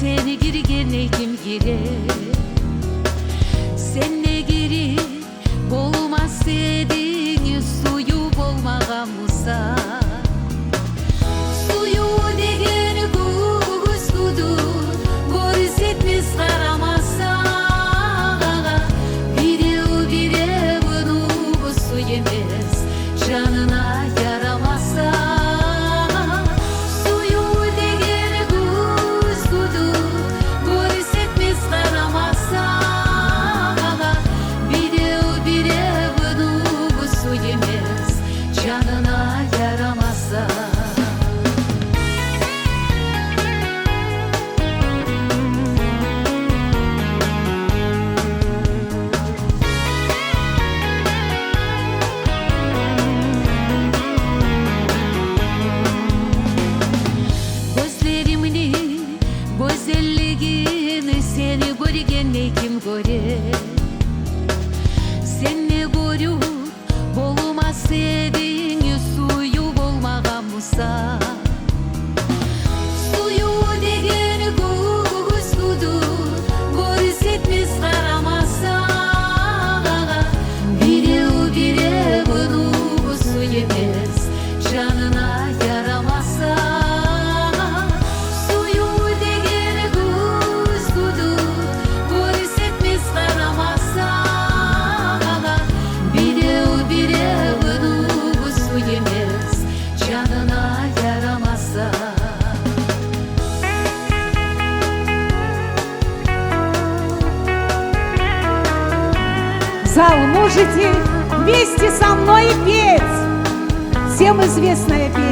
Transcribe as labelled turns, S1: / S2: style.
S1: Seni girgene kim girer? Senle girip bolmaz dedin, suyu bolmagan musa. Suyu degen kuzgudur, көрсетмес қарамаса. Біреу бұны су емес, жанына ярамаса. Suyu degen kuzgudur, көрсетмес қарамаса. Біреу бұны су емес, жанына ярамаса. Güzelliğini seni görgene kim görer? Seni görüp bolmaz dedin, suyu bolmagan musa. Suyu degen kuzgudur, көрсетмес қарамаса. Біреу бұны су емес, жанына ярамаса.
S2: Зал, можете вместе со мной петь всем известная песня.